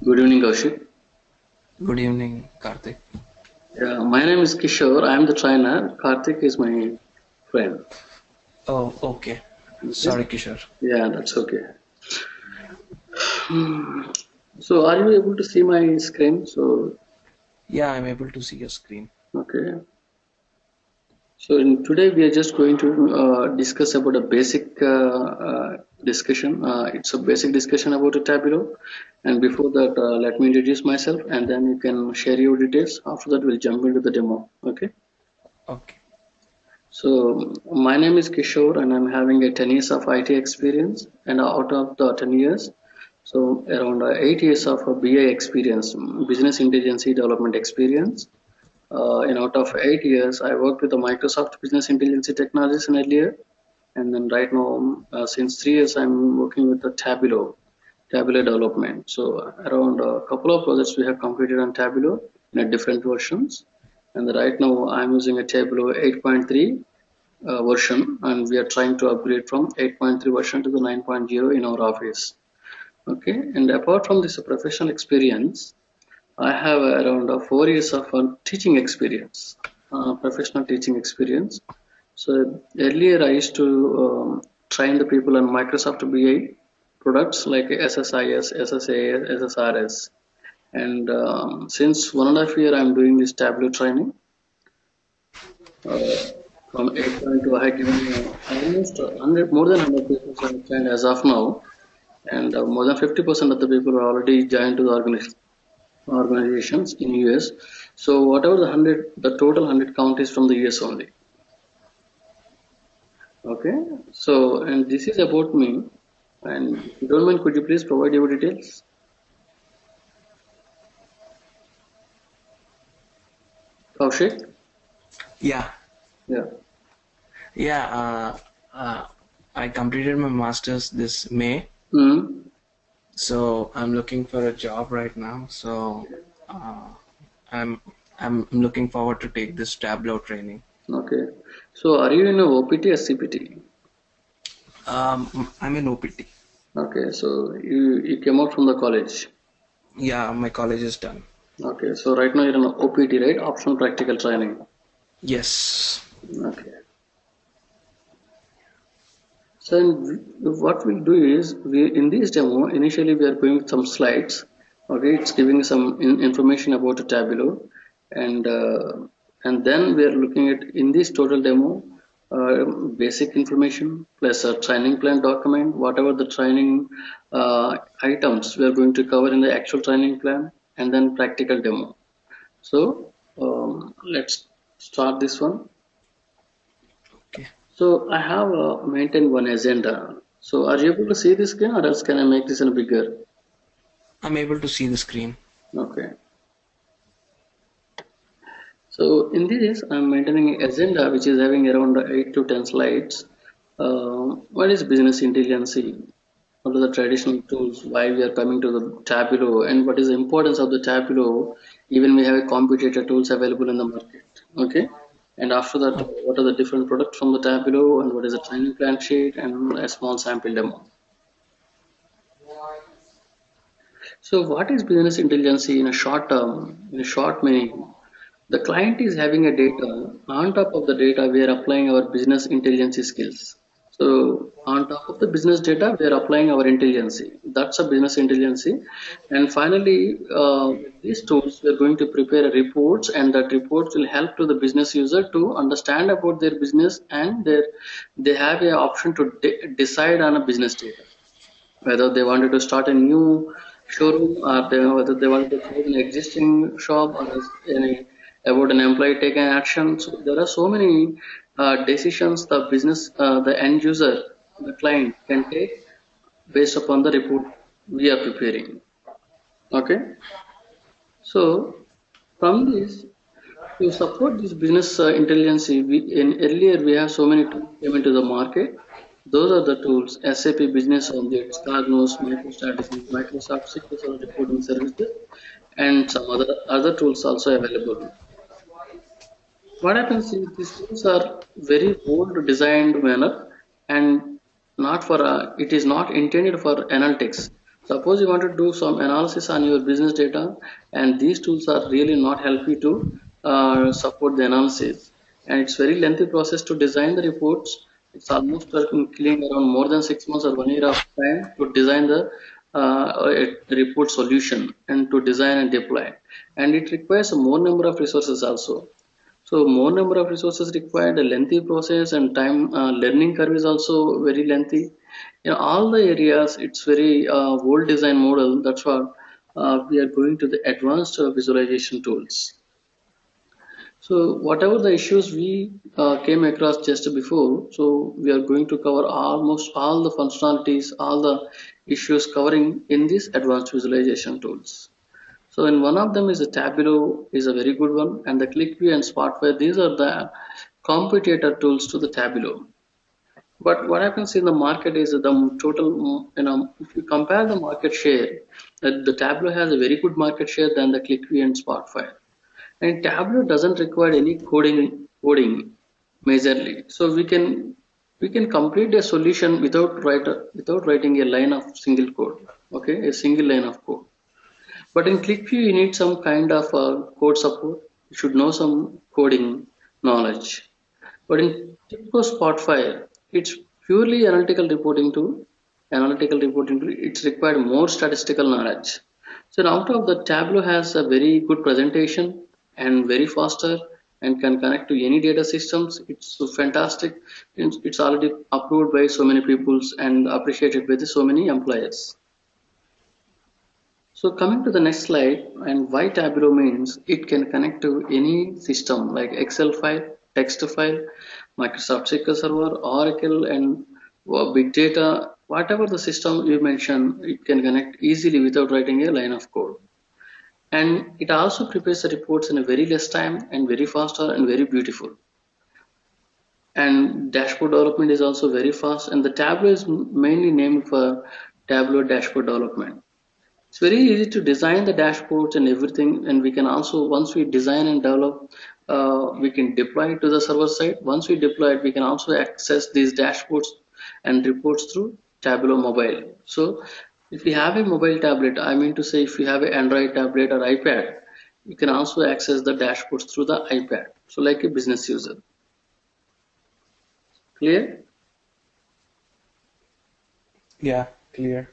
Good evening, Kaushik. Good evening, Karthik. Yeah, my name is Kishore. I am the trainer. Karthik is my friend. Oh, okay. Okay. Sorry, Kishore. Yeah, that's okay. So, are you able to see my screen? So, Yeah, I'm able to see your screen. okay. So, today we are just going to discuss about a basic discussion. It's a basic discussion about a Tableau. And before that, let me introduce myself, and then you can share your details. After that, we'll jump into the demo. Okay. Okay. So my name is Kishore and I'm having a 10 years of IT experience, and out of the 10 years, so around 8 years of BI experience, business intelligence development experience. And out of 8 years, I worked with the Microsoft Business Intelligence Technologies in earlier, and then right now, since 3 years, I'm working with the Tableau development. So around a couple of projects we have completed on Tableau in a different versions. And right now I'm using a Tableau 8.3 version, and we are trying to upgrade from 8.3 version to the 9.0 in our office. Okay, and apart from this professional experience, I have around 4 years of teaching experience, professional teaching experience. So earlier I used to train the people on Microsoft BI products like SSIS, SSAS, SSRS, and since 1.5 year I'm doing this Tableau training. Uh, from 8.2, I had given almost 100, more than 100 people have joined as of now, and more than 50% of the people are already joined to the organizations in US. So whatever the total 100 count is from the US only. Okay, so and this is about me. And if you don't mind, could you please provide your details? Kaushik? Yeah, Yeah. yeah. I completed my master's this May, Hmm. so I'm looking for a job right now. So uh, I'm I'm looking forward to take this Tableau training. Okay. So are you in a OPT or CPT? I'm in OPT. Okay, so you came out from the college. Yeah, my college is done. Okay, so right now you're in OPT, right? Optional practical training. Yes. Okay. So what we'll do is, we in this demo, initially we are going with some slides. Okay, it's giving some information about the Tableau, and then we are looking at in this total demo, basic information plus a training plan document, whatever the training items we are going to cover in the actual training plan, and then practical demo. So let's start this one. Okay. So I have maintained one agenda. So are you able to see this screen, or else can I make this in a bigger? I'm able to see the screen. Okay. So in this, I'm maintaining an agenda which is having around 8 to 10 slides. What is business intelligence? What are the traditional tools? Why we are coming to the Tableau, and what is the importance of the Tableau? Even we have a competitor tools available in the market. Okay. And after that, Oh, what are the different products from the Tableau, and what is the training plan sheet, and a small sample demo. So what is business intelligence in a short term, in a short meaning? The client is having a data. On top of the data, we are applying our business intelligence skills. So on top of the business data, we are applying our intelligence. That's a business intelligence. And finally, with these tools, we are going to prepare reports, and that reports will help to the business user to understand about their business, and they have a option to decide on a business data, whether they wanted to start a new showroom, or whether they wanted to close an existing shop, or any about an employee taking action. So there are so many decisions the business, the end user, the client can take based upon the report we are preparing. Okay, so from this, to support this business intelligence, earlier we have so many tools came into the market. Those are the tools: SAP Business Objects, Cognos, MicroStrategy, Microsoft SQL reporting services, and some other tools also available. What happens is these tools are very old designed manner, and not for it is not intended for analytics. Suppose you want to do some analysis on your business data, and these tools are really not help you to support the analysis. And it's very lengthy process to design the reports. It's almost killing around more than 6 months or 1 year of time to design the report solution and to design and deploy. And it requires a more number of resources also. So more number of resources required, a lengthy process and time learning curve is also very lengthy. In all the areas, it's very old design model. That's why we are going to the advanced visualization tools. So whatever the issues we came across just before, so we are going to cover almost all the functionalities, all the issues covering in these advanced visualization tools. So in one of them is a Tableau is a very good one, and the ClickView and Spotfire, these are the competitor tools to the Tableau. But what happens in the market is that the total, if you compare the market share, the Tableau has a very good market share than the ClickView and Spotfire. And Tableau doesn't require any coding majorly. So we can complete a solution without writing a line of single code. Okay, a single line of code. But in ClickView, you need some kind of code support. You should know some coding knowledge. But in typical Spotfire, it's purely analytical reporting tool. It's required more statistical knowledge. So out of the Tableau has a very good presentation and very faster and can connect to any data systems. It's so fantastic. It's already approved by so many people and appreciated by so many employers. So coming to the next slide, and why Tableau means it can connect to any system like Excel file, text file, Microsoft SQL Server, Oracle, and big data, whatever the system you mention, it can connect easily without writing a line of code. And it also prepares the reports in a very less time and very faster and very beautiful. And dashboard development is also very fast. And the Tableau is mainly named for Tableau dashboard development. It's very easy to design the dashboards and everything, and we can also, once we design and develop, we can deploy it to the server side. Once we deploy it, we can also access these dashboards and reports through Tableau mobile. So if you have a mobile tablet, I mean to say if you have an Android tablet or iPad, you can also access the dashboards through the iPad. So like a business user. Clear? Yeah, clear.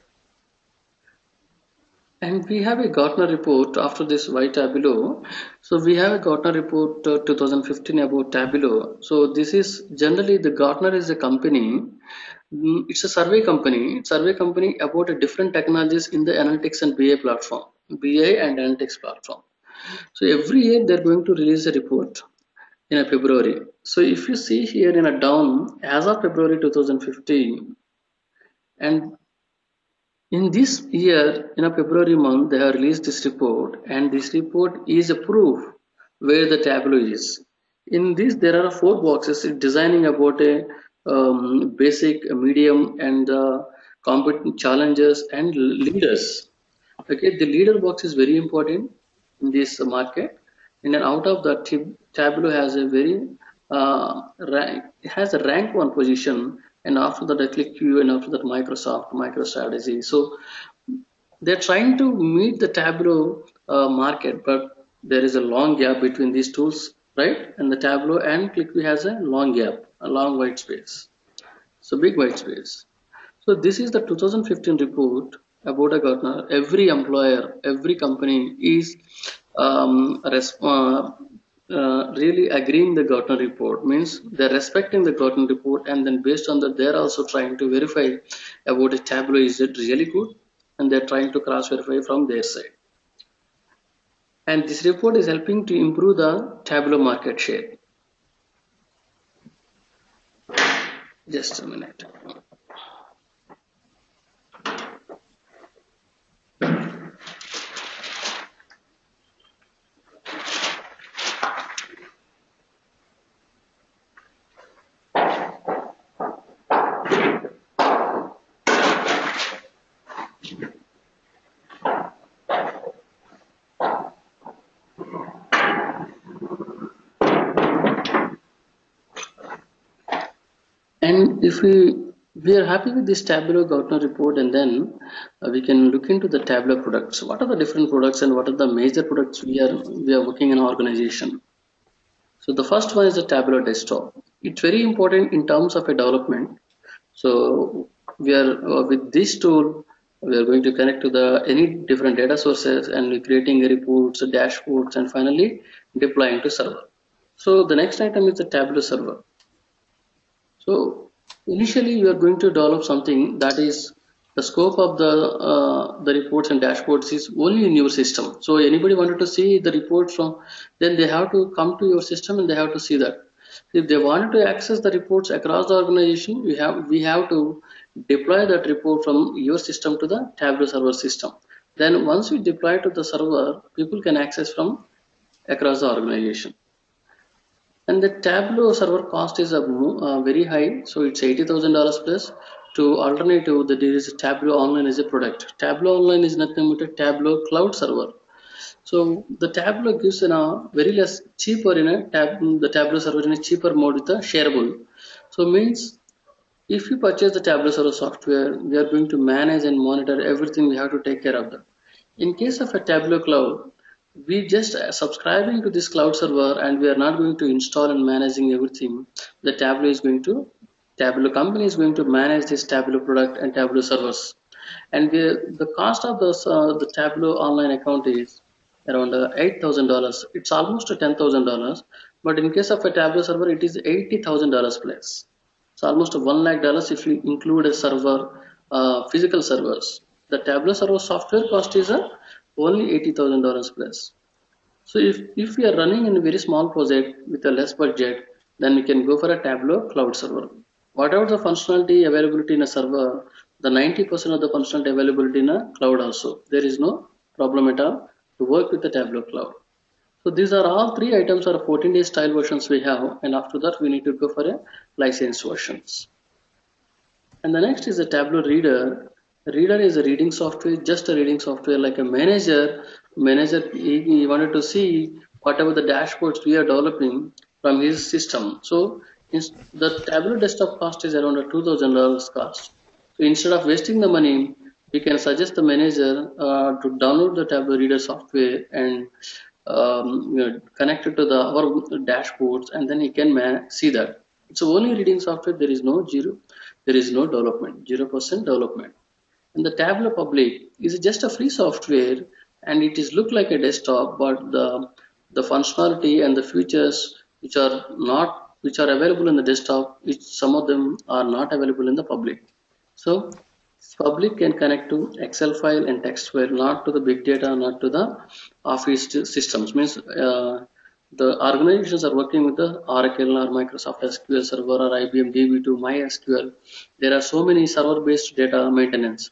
And we have a Gartner report after this why Tableau. So we have a Gartner report 2015 about Tableau. So this is generally the Gartner is a company. It's a survey company about a different technologies in the analytics and BI platform, BI and analytics platform. So every year they're going to release a report in a February. So if you see here in a down as of February 2015, and in this year, in a February month, they have released this report, and this report is a proof where the Tableau is. In this, there are four boxes designing about a basic, medium, and competent challenges and leaders. Okay, the leader box is very important in this market, and then out of that, Tableau has a very it has a rank one position, and after that, I click Q, and after that, Microsoft, MicroStrategy. So they're trying to meet the Tableau market, but there is a long gap between these tools, right? And the Tableau and ClickView has a long gap, a long white space. So big white space. So this is the 2015 report about a Gartner. Every employer, every company is really agreeing the Gartner report. Means they're respecting the Gartner report, and then based on that, they're also trying to verify about a Tableau is it really good, and they're trying to cross verify from their side. And this report is helping to improve the Tableau market share. Just a minute. And if we We are happy with this Tableau Gartner report, and then we can look into the Tableau products. What are the different products and what are the major products we are working in our organization? So the first one is the Tableau desktop. It's very important in terms of a development. So we are with this tool, we are going to connect to the any different data sources and we're creating reports, dashboards, and finally deploying to server. So the next item is the Tableau server. So initially you are going to develop something that is the scope of the reports and dashboards is only in your system. So anybody wanted to see the reports from, then they have to come to your system and they have to see that. If they wanted to access the reports across the organization, we have to deploy that report from your system to the Tableau server system. Then once we deploy to the server, people can access from across the organization. And the Tableau server cost is very high, so it's $80,000 plus. To alternative, that there is a Tableau Online as a product. Tableau Online is nothing but a Tableau cloud server. So the Tableau gives in a very less cheaper in a the Tableau server in a cheaper mode with a shareable. So means if you purchase the Tableau server software, we are going to manage and monitor everything. We have to take care of that. In case of a Tableau cloud, we just subscribing to this cloud server and we are not going to install and managing everything. The Tableau company is going to manage this Tableau product and Tableau servers. And the cost of the Tableau online account is around $8,000. It's almost $10,000. But in case of a Tableau server, it is $80,000 plus. It's almost $1 lakh if you include a server, physical servers. The Tableau server software cost is only $80,000 plus. So if we are running in a very small project with a less budget, then we can go for a Tableau cloud server. Whatever the functionality availability in a server, the 90% of the functionality availability in a cloud also. There is no problem at all to work with the Tableau cloud. So these are all three items are 14 days style versions we have, and after that we need to go for a licensed versions. And the next is a Tableau Reader. Reader is a reading software, just a reading software like a manager. Manager, he wanted to see whatever the dashboards we are developing from his system. So the Tableau desktop cost is around a $2,000 cost. So instead of wasting the money, we can suggest the manager to download the Tableau Reader software and connect it to our dashboards, and then he can see that. It's only reading software. There is no zero. There is no development. 0% development. And the Tableau Public is just a free software, and it is look like a desktop, but the functionality and the features which are available in the desktop, which some of them are not available in the public. So public can connect to Excel file and text file, not to the big data, not to the office systems. Means the organizations are working with the Oracle or Microsoft SQL Server or IBM DB2, MySQL. There are so many server-based data maintenance.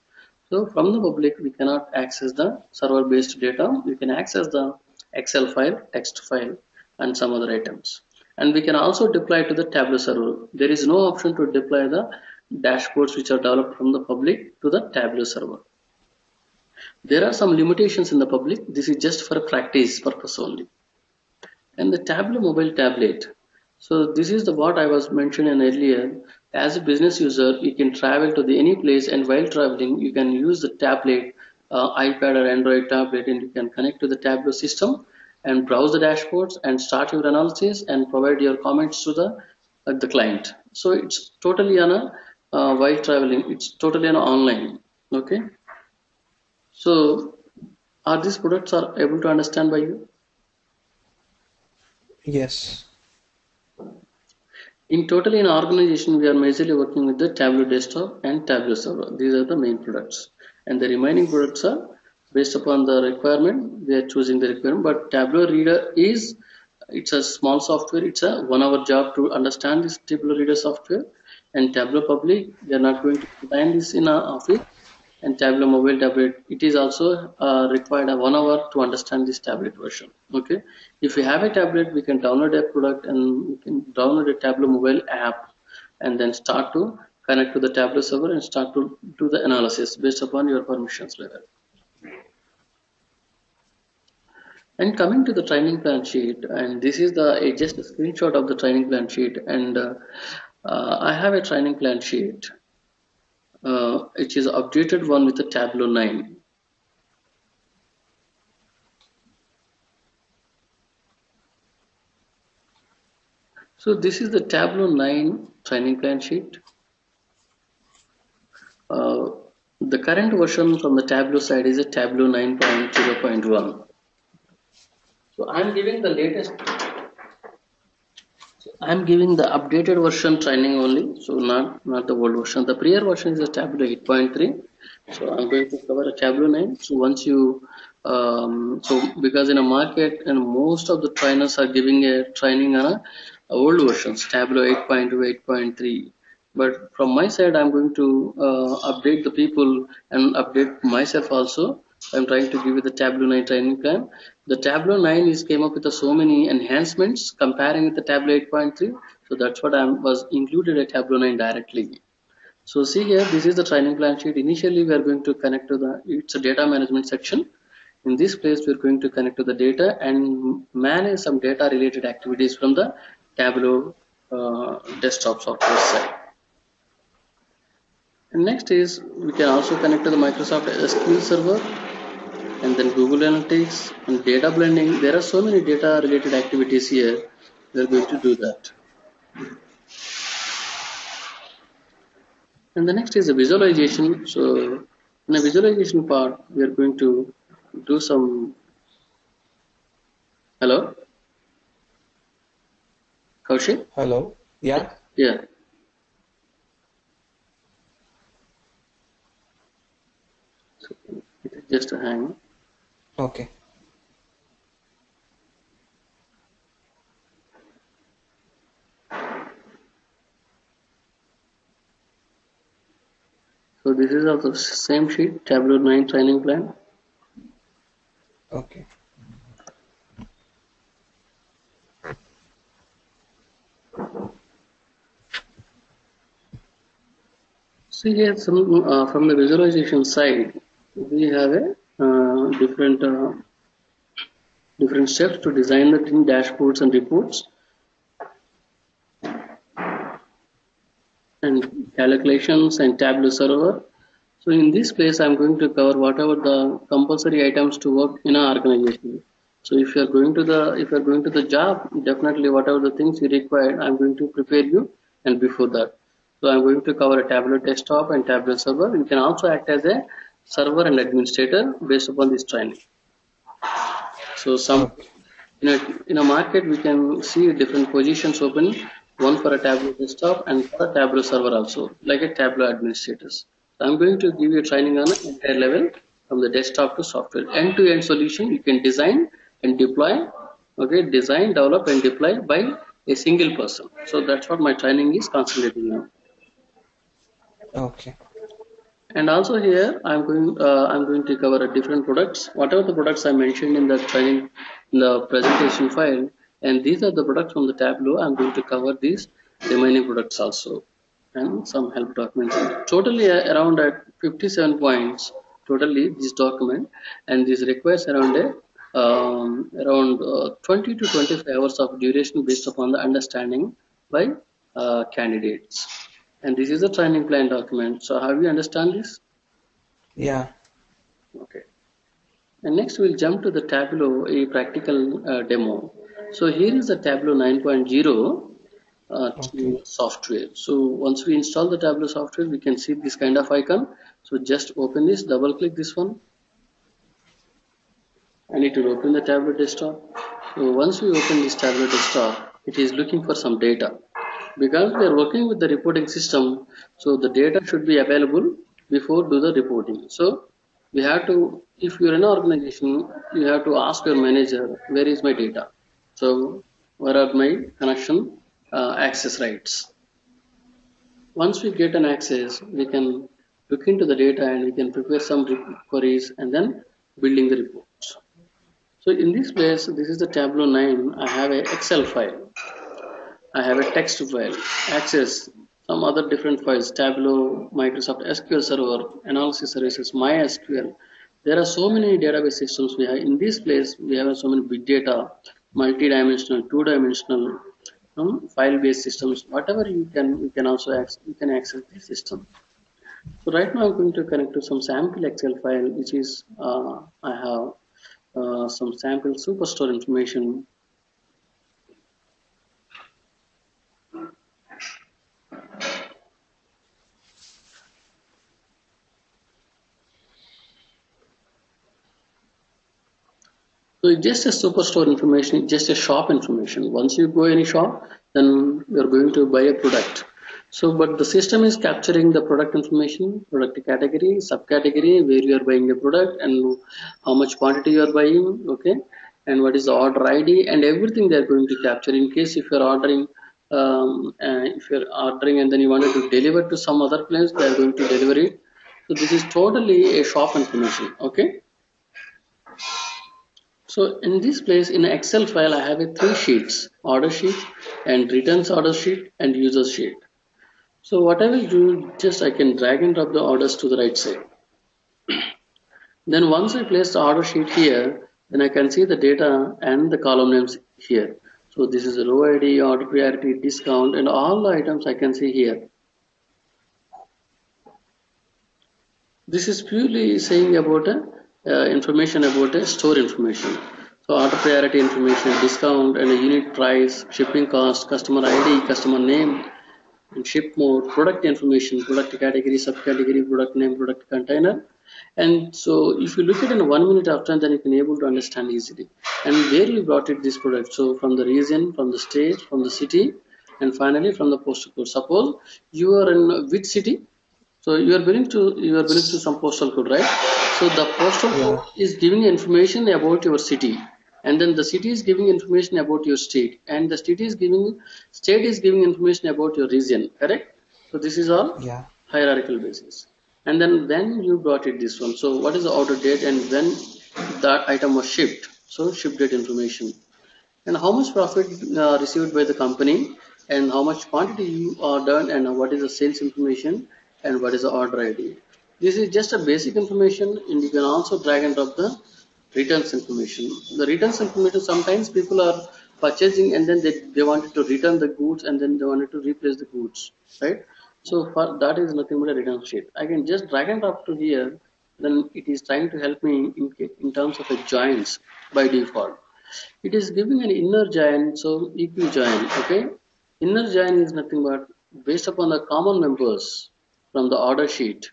So from the public, we cannot access the server-based data. We can access the Excel file, text file, and some other items. And we can also deploy to the Tableau server. There is no option to deploy the dashboards which are developed from the public to the Tableau server. There are some limitations in the public. This is just for practice purpose only. And the Tableau mobile tablet. So this is the what I was mentioning earlier. As a business user, you can travel to any place, and while traveling, you can use the tablet, iPad or Android tablet, and you can connect to the Tableau system and browse the dashboards and start your analysis and provide your comments to the client. So it's totally on a while traveling. It's totally on online. Okay. So are these products are able to understand by you? Yes. In total, in our organization, we are majorly working with the Tableau desktop and Tableau server. These are the main products, and the remaining products are based upon the requirement. We are choosing the requirement, but Tableau Reader it's a small software. It's a 1 hour job to understand this Tableau Reader software, and Tableau Public. We are not going to design this in our office. And Tableau mobile tablet, it is also required a 1 hour to understand this tablet version. Okay, if you have a tablet, we can download a product and we can download a Tableau mobile app and then start to connect to the Tableau server and start to do the analysis based upon your permissions level. And coming to the training plan sheet, and this is just a screenshot of the training plan sheet, and I have a training plan sheet. it is updated one with the Tableau 9. So this is the Tableau 9 training plan sheet. Uh, the current version from the Tableau side is a Tableau 9.0.1. So I'm giving the updated version training only, so not the old version. The prior version is a Tableau 8.3. So I'm going to cover a Tableau 9. So once you so because in a market and most of the trainers are giving a training on a old versions, Tableau 8.2, 8.3. But from my side, I'm going to update the people and update myself also. I'm trying to give you the Tableau 9 training plan. The Tableau 9 is came up with so many enhancements comparing with the Tableau 8.3. So that's what I was included a Tableau 9 directly. So see here, this is the training plan sheet. Initially, we are going to connect to it's a data management section. In this place, we're going to connect to the data and manage some data related activities from the Tableau desktop software side. And next is we can also connect to the Microsoft SQL Server and then Google Analytics and data blending. There are so many data related activities here. We're going to do that. And the next is the visualization. So in the visualization part, we are going to do some. Hello, Kaushik? Hello. Yeah. Yeah. So it is just a hang. Okay. So this is of the same sheet, Tableau 9 training plan. Okay. See here, from the visualization side, we have a different steps to design the dashboards and reports and calculations and Tableau server. So in this place, I'm going to cover whatever the compulsory items to work in an organization. So if you're going to the job, definitely whatever the things you require, I'm going to prepare you. And before that, so I'm going to cover a Tableau desktop and Tableau server. You can also act as a server and administrator based upon this training. So Okay. in a market we can see different positions open, one for a Tableau desktop and for a Tableau server also, like a Tableau administrators. So I'm going to give you training on an entire level from the desktop to software. End-to-end solution you can design and deploy. Okay, design, develop and deploy by a single person. So that's what my training is concentrating on. Okay. And also here I'm going to cover a different products, whatever the products I mentioned in the training in the presentation file, and these are the products from the Tableau. I'm going to cover these remaining products also and some help documents. Totally around at 57 points totally this document, and this requires around 20 to 25 hours of duration based upon the understanding by candidates. And this is a training plan document. So have you understand this? Yeah. Okay. And next we'll jump to the Tableau, a practical demo. So here is the Tableau 9.0 Okay. software. So once we install the Tableau software, we can see this kind of icon. So just open this, double click this one, and it will open the Tableau desktop. So once we open this Tableau desktop, it is looking for some data. Because we are working with the reporting system, so the data should be available before do the reporting. So we have to, if you're in an organization, you have to ask your manager, where is my data? So where are my connection access rights? Once we get an access, we can look into the data and we can prepare some queries and then building the reports. So in this place, this is the Tableau 9. I have a Excel file. I have a text file, access, some other different files, Tableau, Microsoft SQL Server, analysis services, MySQL. There are so many database systems we have. In this place, we have so many big data, multi-dimensional, two-dimensional, file-based systems. Whatever you can also access, you can access this system. So right now I'm going to connect to some sample Excel file, which is I have some sample superstore information. So it's just a superstore information, it's just a shop information. Once you go any shop, then you're going to buy a product. So, but the system is capturing the product information, product category, subcategory, where you are buying the product and how much quantity you are buying, okay, and what is the order ID and everything they are going to capture. In case if you're ordering, if you're ordering and then you wanted to deliver to some other place, they are going to deliver it. So this is totally a shop information, okay. So in this place in Excel file, I have a three sheets, order sheet and returns order sheet and user sheet. So what I will do, just I can drag and drop the orders to the right side. Then once I place the order sheet here, then I can see the data and the column names here. So this is a row ID, order priority, discount, and all the items I can see here. This is purely saying about a information about a store information. So order priority information, discount and a unit price, shipping cost, customer ID, customer name, and ship mode, product information, product category, subcategory, product name, product container. And so if you look at it in 1 minute after, then you can able to understand easily. And where you brought it this product. So from the region, from the state, from the city, and finally from the postal code. Suppose you are in which city? So you are belonging to some postal code, right? So the postal Yeah. code is giving information about your city, and then the city is giving information about your state, and the state is giving information about your region. Correct? So this is all Yeah. hierarchical basis. And then when you brought it this one, so what is the order date and when that item was shipped? So ship date information and how much profit received by the company and how much quantity you ordered and what is the sales information and what is the order ID. This is just a basic information and you can also drag and drop the returns information. The returns information sometimes people are purchasing and then they wanted to return the goods and then they wanted to replace the goods, right? So for that is nothing but a return sheet. I can just drag and drop to here, then it is trying to help me in terms of a joins by default. It is giving an inner join, so eq join. Okay, inner join is nothing but based upon the common members from the order sheet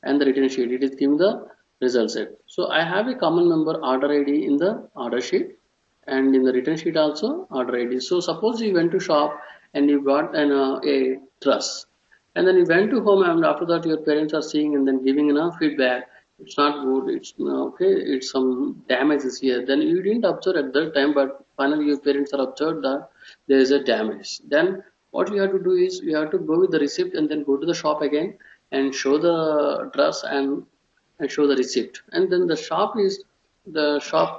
and the return sheet. It is giving the result set. So I have a common member order ID in the order sheet and in the return sheet also order ID. So suppose you went to shop and you got a dress and then you went to home and after that your parents are seeing and then giving feedback. It's not good. It's okay. It's some damage is here. Then you didn't observe at that time, but finally your parents are observed that there is a damage. Then what you have to do is you have to go with the receipt and then go to the shop again and show the dress and show the receipt. And then the shop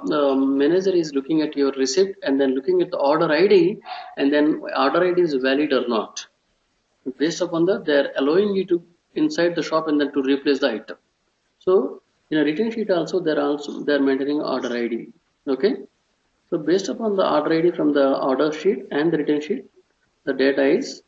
manager is looking at your receipt and then looking at the order ID and then order ID is valid or not. Based upon that, they are allowing you to inside the shop and then to replace the item. So in a return sheet also they're maintaining order ID. Okay. So based upon the order ID from the order sheet and the return sheet, the data is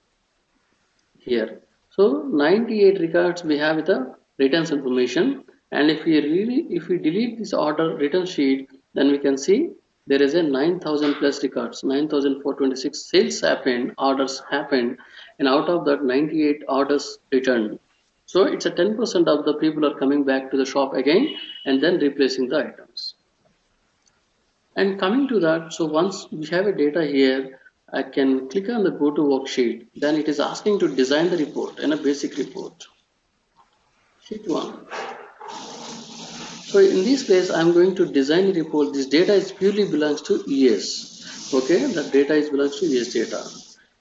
here. So 98 records we have with the returns information, and if we delete this order return sheet, then we can see there is a 9,000 plus records, 9,426 sales happened, orders happened, and out of that 98 orders returned. So it's a 10% of the people are coming back to the shop again and then replacing the items. And coming to that, so once we have a data here, I can click on the go to worksheet. Then it is asking to design the report and a basic report. Sheet 1. So in this place, I'm going to design a report. This data is purely belongs to US. Okay, the data is belongs to US data.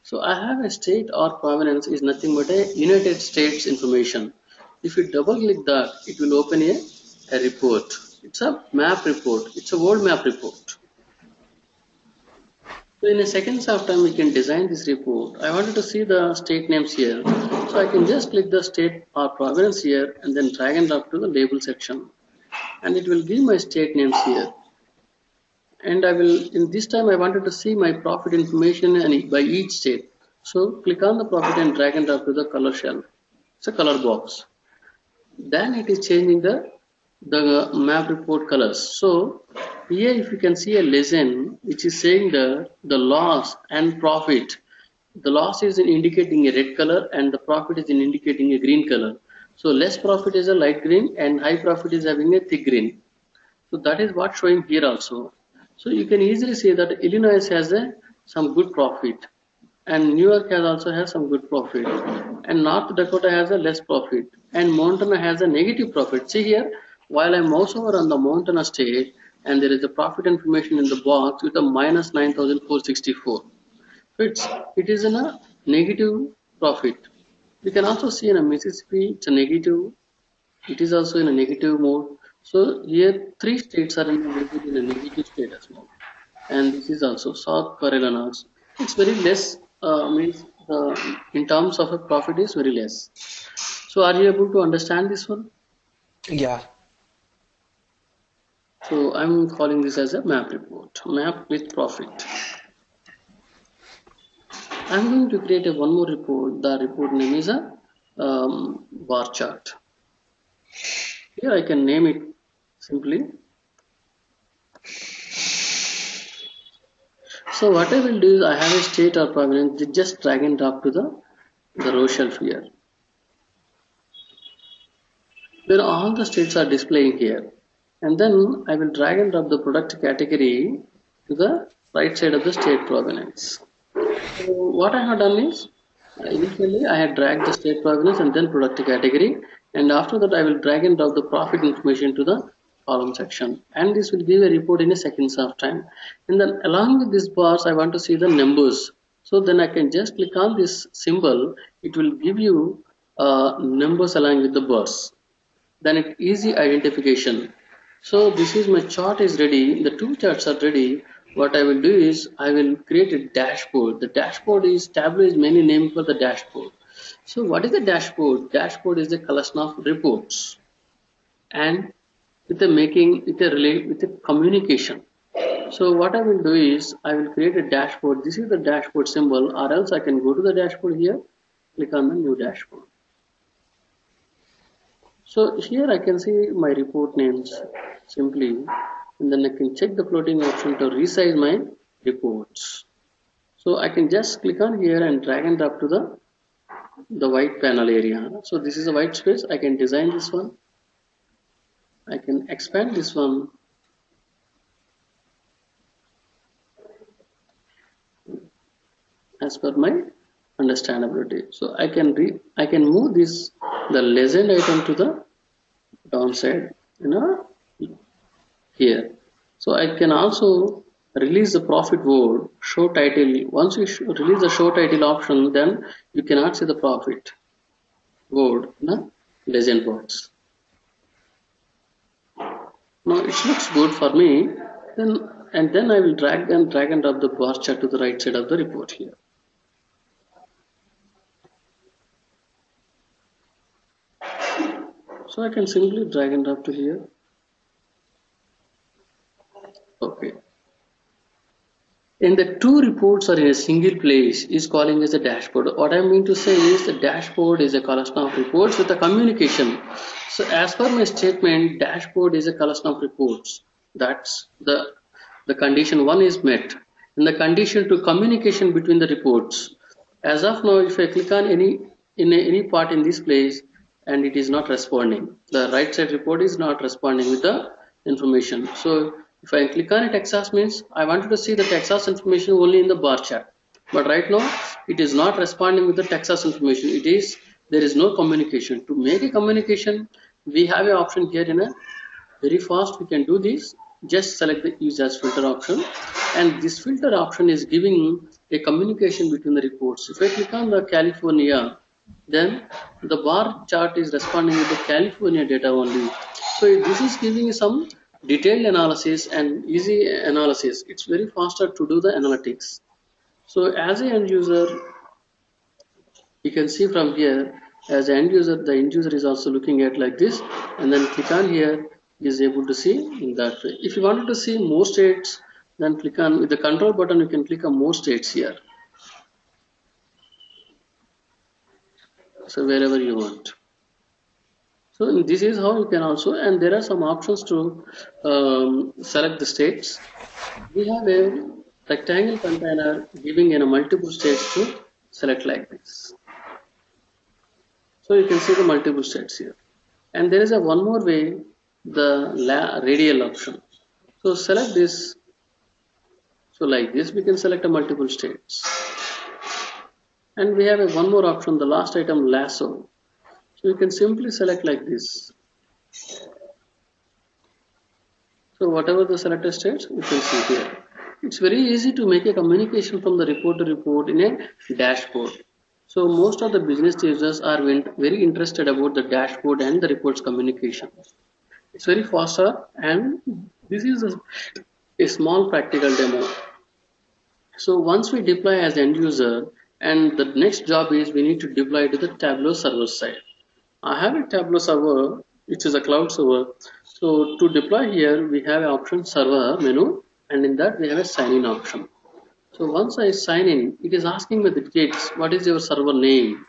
So I have a state or provenance is nothing but a United States information. If you double click that, it will open a report. It's a map report. It's a world map report. So in a seconds of time, we can design this report. I wanted to see the state names here. So I can just click the state or province here and then drag and drop to the label section. And it will give my state names here. And I will, in this time, I wanted to see my profit information and by each state. So click on the profit and drag and drop to the color shell. It's a color box. then it is changing the map report colors. So here if you can see a legend which is saying the loss and profit. The loss is in indicating a red color and the profit is in indicating a green color. So less profit is a light green and high profit is having a thick green. So that is what showing here also. So you can easily say that Illinois has some good profit and New York has also has some good profit and North Dakota has a less profit and Montana has a negative profit. See here, while I mouse over on the Montana state and there is a profit information in the box with a minus 9,464. So it is in a negative profit. You can also see in a Mississippi it's a negative. It is also in a negative mode. So here three states are in a negative state as well. And this is also South Carolina. It's very less. Means in terms of a profit is very less. So are you able to understand this one? Yeah. So I'm calling this as a map report. Map with profit. I'm going to create a one more report. The report name is a bar chart. Here I can name it simply. So what I will do is I have a state or provenance, just drag and drop to the row shelf here. Where all the states are displaying here. And then I will drag and drop the product category to the right side of the state provenance. So what I have done is initially I had dragged the state provenance and then product category, and after that I will drag and drop the profit information to the column section, and this will give a report in a seconds of time. And then along with these bars I want to see the numbers, so then I can just click on this symbol. It will give you numbers along with the bars, then it easy identification. So this is my chart is ready, the two charts are ready. What I will do is I will create a dashboard. The dashboard is Tableau is many name for the dashboard. So what is the dashboard? Dashboard is a collection of reports and with a making with a communication. So what I will do is I will create a dashboard. This is the dashboard symbol, or else I can go to the dashboard here, click on the new dashboard. So here I can see my report names simply, and then I can check the floating option to resize my reports. So I can just click on here and drag and drop to the white panel area. So this is a white space. I can design this one. I can expand this one. As per my understandability. So I can move this the legend item to the downside, here. So I can also release the profit word, show title. Once you release the show title option, then you cannot see the profit word in the legend box. Now it looks good for me. Then I will drag and drop the bar chart to the right side of the report here. So I can simply drag and drop to here. Okay. And the two reports are in a single place is calling as a dashboard. What I mean to say is the dashboard is a collection of reports with a communication. So as per my statement, dashboard is a collection of reports. That's the condition one is met. And the condition to communication between the reports. As of now, if I click on any part in this place and it is not responding, the right side report is not responding with the information. So if I click on a Texas means I wanted to see the Texas information only in the bar chart. But right now it is not responding with the Texas information. There is no communication. To make a communication, we have an option here in a very fast. We can do this. Just select the use as filter option, and this filter option is giving a communication between the reports. If I click on the California, then the bar chart is responding with the California data only. So this is giving some detailed analysis and easy analysis. It's very faster to do the analytics. So as an end user, you can see from here, as an end user, the end user is also looking at like this, and then click on here, is able to see in that way. If you wanted to see more states, then click on with the control button, you can click on more states here. So wherever you want. So this is how you can also, and there are some options to select the states. We have a rectangle container giving in a multiple states to select like this. So you can see the multiple states here. And there is a one more way, the radial option. So select this. So like this, we can select a multiple states. And we have a one more option, the last item, lasso. So you can simply select like this. So whatever the selected states, you can see here. It's very easy to make a communication from the report to report in a dashboard. So most of the business users are very interested about the dashboard and the reports communication. It's very faster, and this is a small practical demo. So once we deploy as end user, and the next job is we need to deploy to the Tableau server side. I have a Tableau server, which is a cloud server. So to deploy here, we have an option server menu, and in that we have a sign in option. So once I sign in, it is asking me the details. What is your server name?